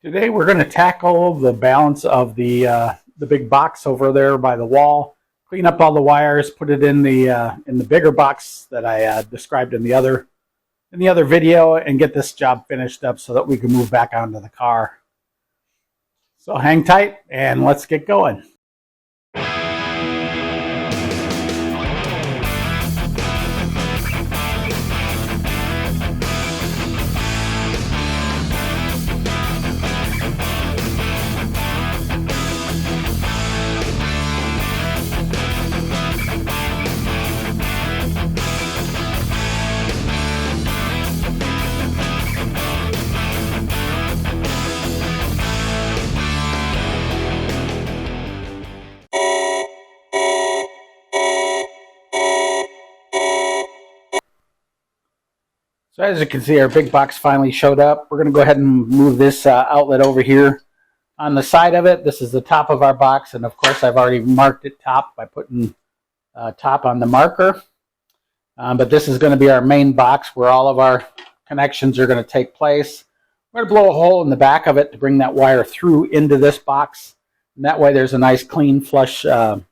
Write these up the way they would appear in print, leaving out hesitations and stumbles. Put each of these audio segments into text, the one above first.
Today we're going to tackle the balance of the big box over there by the wall, clean up all the wires, put it in the bigger box that I described in the other video, and get this job finished up so that we can move back onto the car. So hang tight and let's get going. So as you can see, our big box finally showed up. We're going to go ahead and move this outlet over here on the side of it. This is the top of our box, and of course I've already marked it top by putting top on the marker. But this is going to be our main box where all of our connections are going to take place. We're going to blow a hole in the back of it to bring that wire through into this box, and that way there's a nice clean flush surface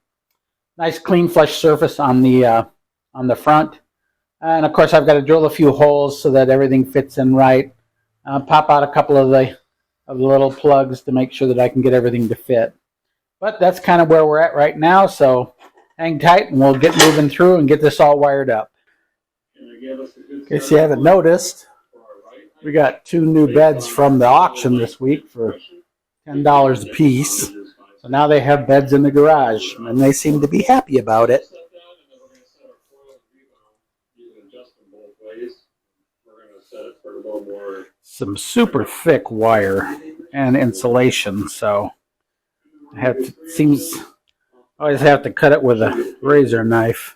on the front. And of course, I've got to drill a few holes so that everything fits in right. Pop out a couple of the little plugs to make sure that I can get everything to fit. But that's kind of where we're at right now. So hang tight and we'll get moving through and get this all wired up. In case you haven't noticed, we got 2 new beds from the auction this week for $10 a piece. So now they have beds in the garage, and they seem to be happy about it. Some super thick wire and insulation, so I always have to cut it with a razor knife.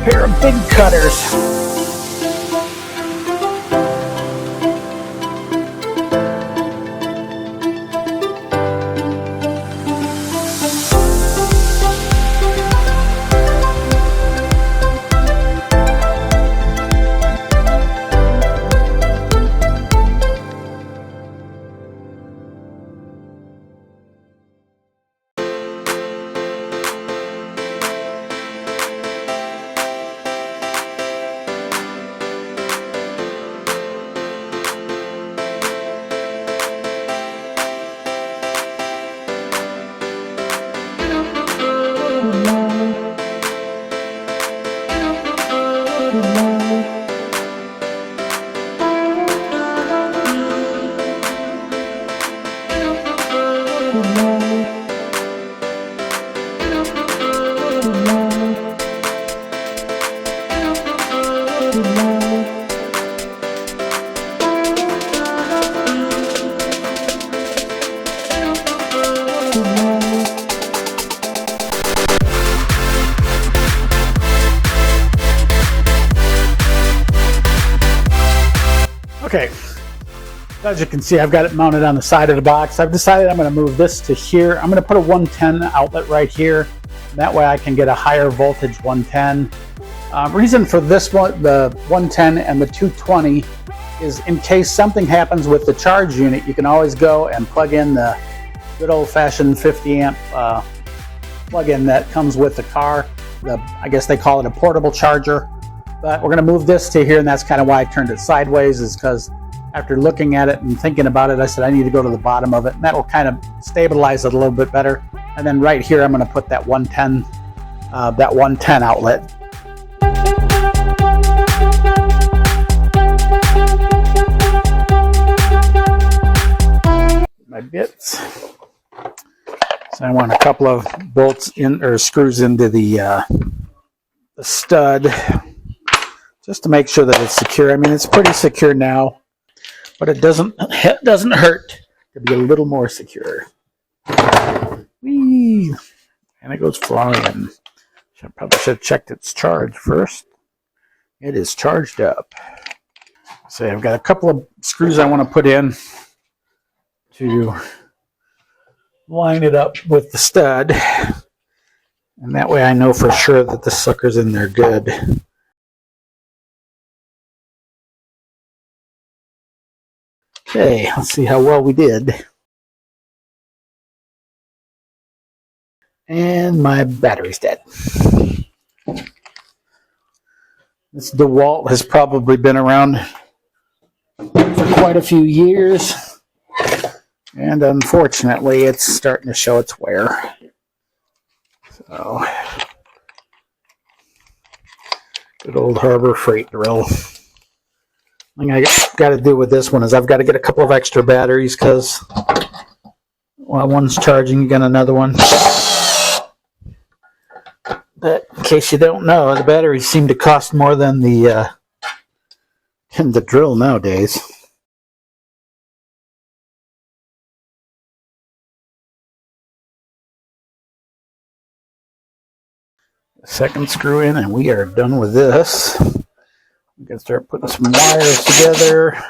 Pair of big cutters. Okay, as you can see, I've got it mounted on the side of the box. I've decided I'm going to move this to here. I'm going to put a 110 outlet right here. That way I can get a higher voltage 110. Reason for this one, the 110 and the 220, is in case something happens with the charge unit, you can always go and plug in the good old-fashioned 50 amp plug-in that comes with the car. I guess they call it a portable charger. But we're going to move this to here, and that's kind of why I turned it sideways, is because after looking at it and thinking about it, I said I need to go to the bottom of it, and that'll kind of stabilize it a little bit better. And then right here, I'm going to put that 110 outlet. My bits. So I want a couple of bolts in or screws into the stud just to make sure that it's secure. I mean, it's pretty secure now, but it doesn't hurt to be a little more secure. Whee! And it goes flying. I probably should have checked its charge first. It is charged up. So I've got a couple of screws I want to put in to line it up with the stud. And that way I know for sure that the sucker's in there good. Okay, let's see how well we did. And my battery's dead. This DeWalt has probably been around for quite a few years. And unfortunately, it's starting to show its wear. So, good old Harbor Freight drill. The thing I got to do with this one is I've got to get a couple of extra batteries because while one's charging, you got another one. But in case you don't know, the batteries seem to cost more than the drill nowadays. Second screw in, and we are done with this. We can start putting some wires together.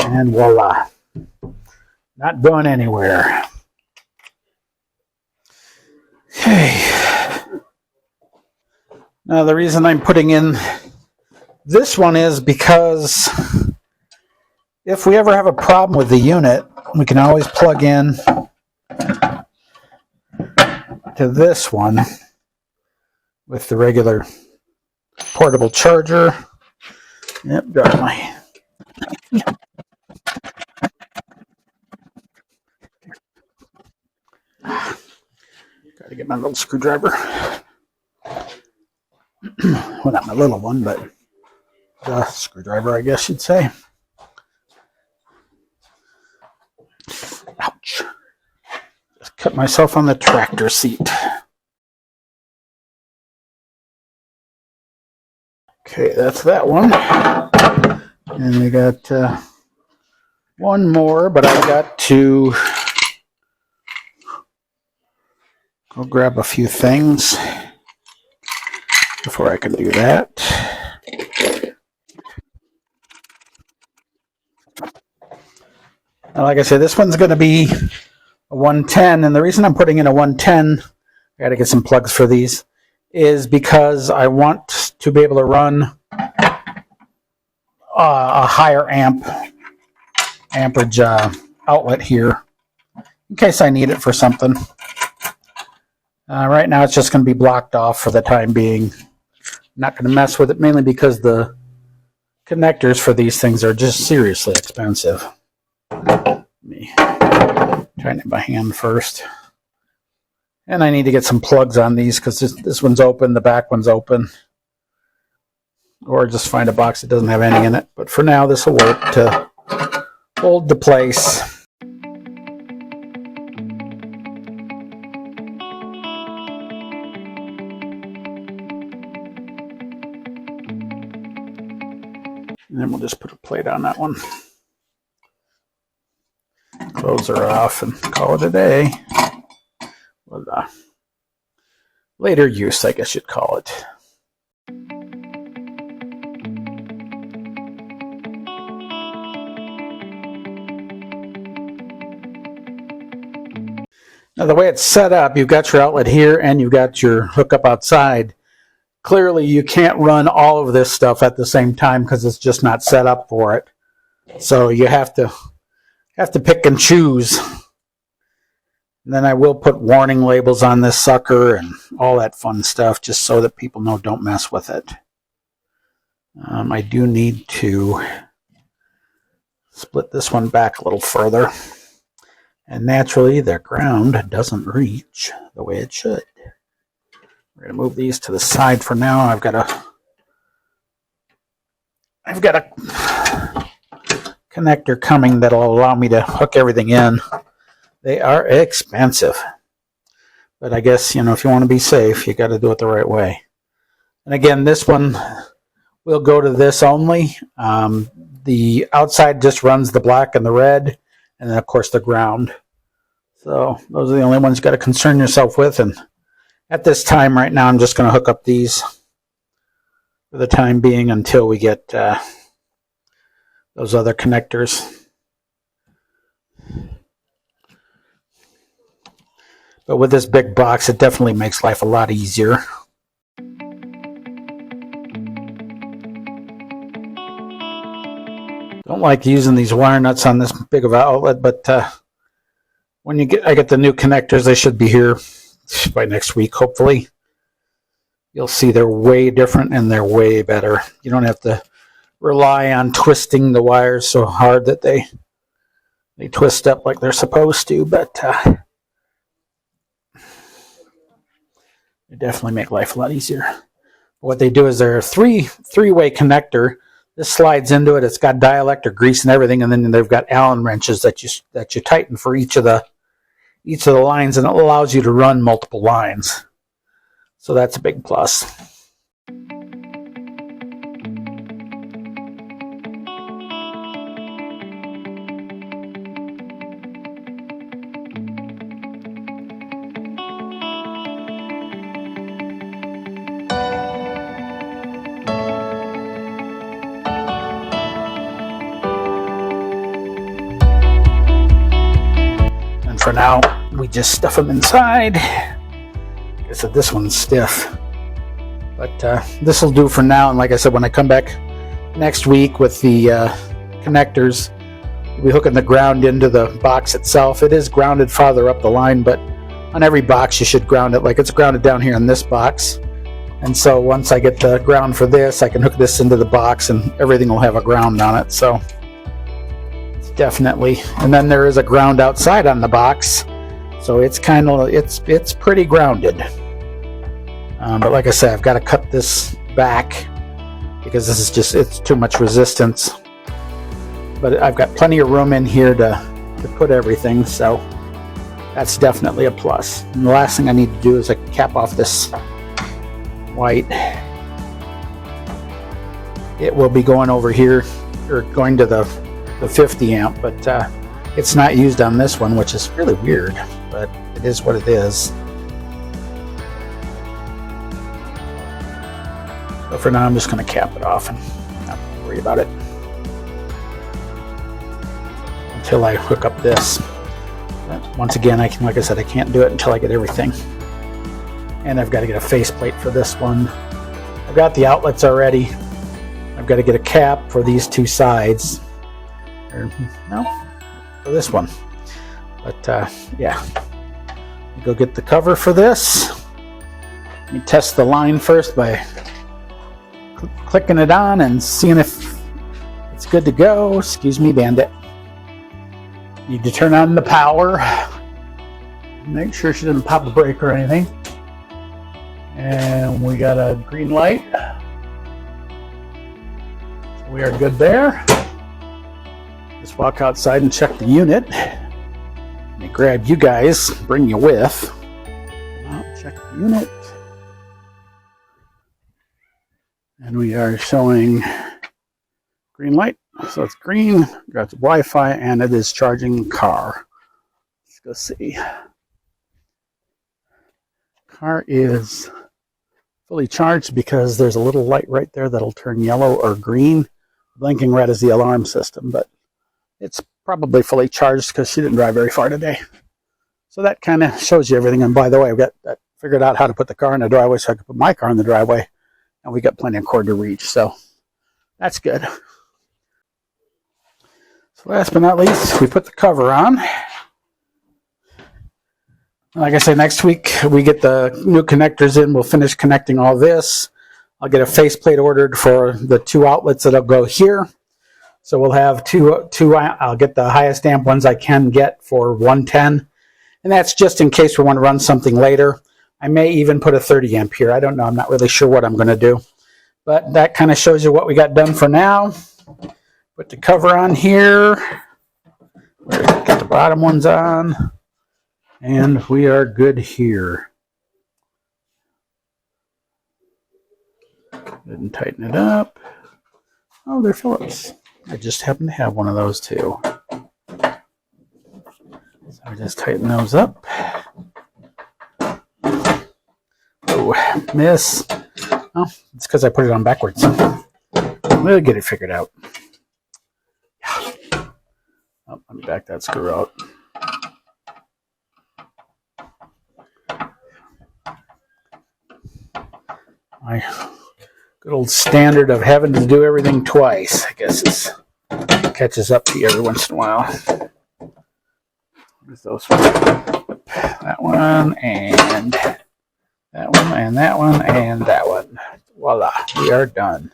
And voila. Not going anywhere. Okay. Now the reason I'm putting in this one is because if we ever have a problem with the unit, we can always plug in to this one with the regular portable charger. Yep, got my got to get my little screwdriver. Well, not my little one, but the screwdriver, I guess you'd say. Ouch. Just cut myself on the tractor seat. Okay, that's that one. And we got one more, but I've got to go grab a few things before I can do that. Now, like I said, this one's going to be a 110, and the reason I'm putting in a 110, I got to get some plugs for these, is because I want to be able to run a higher amperage outlet here in case I need it for something. Right now it's just going to be blocked off for the time being. Not going to mess with it, mainly because the connectors for these things are just seriously expensive. Let me try it by hand first. And I need to get some plugs on these because this one's open, the back one's open. Or just find a box that doesn't have any in it. But for now, this will work to hold the place. And then we'll just put a plate on that one. Close her off and call it a day. Well, later use, I guess you'd call it. Now, the way it's set up, you've got your outlet here and you've got your hookup outside. Clearly, you can't run all of this stuff at the same time because it's just not set up for it. So you have to pick and choose. And then I will put warning labels on this sucker and all that fun stuff just so that people know don't mess with it. I do need to split this one back a little further. And naturally, the ground doesn't reach the way it should. We're going to move these to the side for now. I've got to connector coming that'll allow me to hook everything in. They are expensive. But I guess, you know, if you want to be safe, you got to do it the right way. And again, this one will go to this only. The outside just runs the black and the red, and then of course the ground. So those are the only ones you got to concern yourself with. And at this time right now, I'm just going to hook up these for the time being until we get those other connectors. But with this big box, it definitely makes life a lot easier. Don't like using these wire nuts on this big of an outlet, but when I get the new connectors, they should be here by next week, hopefully. You'll see they're way different and they're way better. You don't have to rely on twisting the wires so hard that they twist up like they're supposed to, but they definitely make life a lot easier. What they do is they're a three-way connector. This slides into it. It's got dielectric grease and everything, and then they've got Allen wrenches that you tighten for each of the lines, and it allows you to run multiple lines. So that's a big plus. For now, we just stuff them inside. Like I said, this one's stiff, but this will do for now. And like I said, when I come back next week with the connectors, we'll be hooking the ground into the box itself. It is grounded farther up the line, but on every box you should ground it like it's grounded down here in this box. And so once I get the ground for this, I can hook this into the box and everything will have a ground on it. So definitely. And then there is a ground outside on the box, so it's kind of it's pretty grounded. But like I said, I've got to cut this back because this is just, it's too much resistance. But I've got plenty of room in here to put everything, so that's definitely a plus. And the last thing I need to do is cap off this white. It will be going over here, or going to the 50 amp, but it's not used on this one, which is really weird, but it is what it is. But for now, I'm just going to cap it off and not worry about it until I hook up this. But once again, like I said, I can't do it until I get everything. And I've got to get a faceplate for this one. I've got the outlets already. I've got to get a cap for these two sides. No, for this one. But yeah, go get the cover for this. Let me test the line first by clicking it on and seeing if it's good to go. Excuse me, Bandit. Need to turn on the power. Make sure she doesn't pop a brake or anything. And we got a green light. So we are good there. Just walk outside and check the unit. Let me grab you guys, bring you with. Check the unit. And we are showing green light. So it's green, got the Wi-Fi, and it is charging car. Let's go see. Car is fully charged because there's a little light right there that'll turn yellow or green. Blinking red is the alarm system, but it's probably fully charged because she didn't drive very far today. So that kind of shows you everything. And by the way, I've got that figured out how to put the car in the driveway so I can put my car in the driveway. And we got plenty of cord to reach, so that's good. So last but not least, we put the cover on. Like I said, next week we get the new connectors in. We'll finish connecting all this. I'll get a faceplate ordered for the two outlets that'll go here. So we'll have two. I'll get the highest amp ones I can get for 110. And that's just in case we want to run something later. I may even put a 30 amp here. I don't know. I'm not really sure what I'm going to do. But that kind of shows you what we got done for now. Put the cover on here. Get the bottom ones on. And we are good here. Go ahead and tighten it up. Oh, they're Phillips. I just happen to have one of those too. So I just tighten those up. Oh, miss. Oh, it's because I put it on backwards. We'll get it figured out. Oh, let me back that screw out. My good old standard of having to do everything twice, I guess, catches up to you every once in a while. There's those ones. That one, and that one, and that one, and that one. Voila, we are done.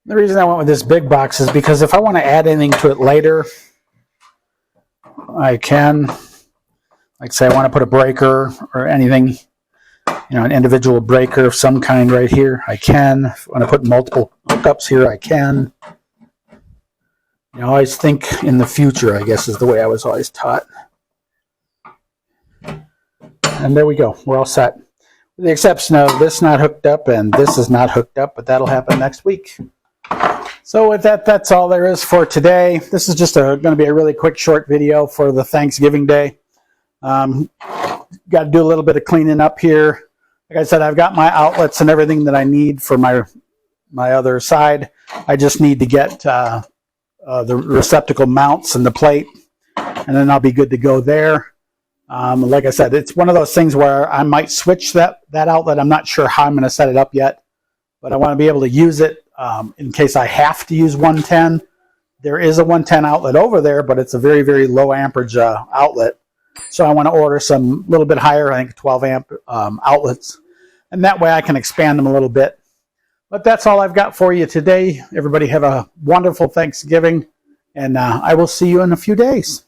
The reason I went with this big box is because if I want to add anything to it later, I can. Like say I want to put a breaker or anything, an individual breaker of some kind right here, I can. If I want to put multiple hookups here, I can. I always think in the future, I guess, is the way I was always taught. And there we go. We're all set. With the exception of this not hooked up and this is not hooked up, but that'll happen next week. So with that, that's all there is for today. This is just going to be a really quick, short video for the Thanksgiving Day. Got to do a little bit of cleaning up here. Like I said, I've got my outlets and everything that I need for my other side. I just need to get the receptacle mounts and the plate, and then I'll be good to go there. Like I said, it's one of those things where I might switch that outlet. I'm not sure how I'm going to set it up yet, but I want to be able to use it in case I have to use 110. There is a 110 outlet over there, but it's a very, very low amperage outlet. So I want to order some little bit higher, I think 12 amp outlets, and that way I can expand them a little bit. But that's all I've got for you today. Everybody have a wonderful Thanksgiving, and I will see you in a few days.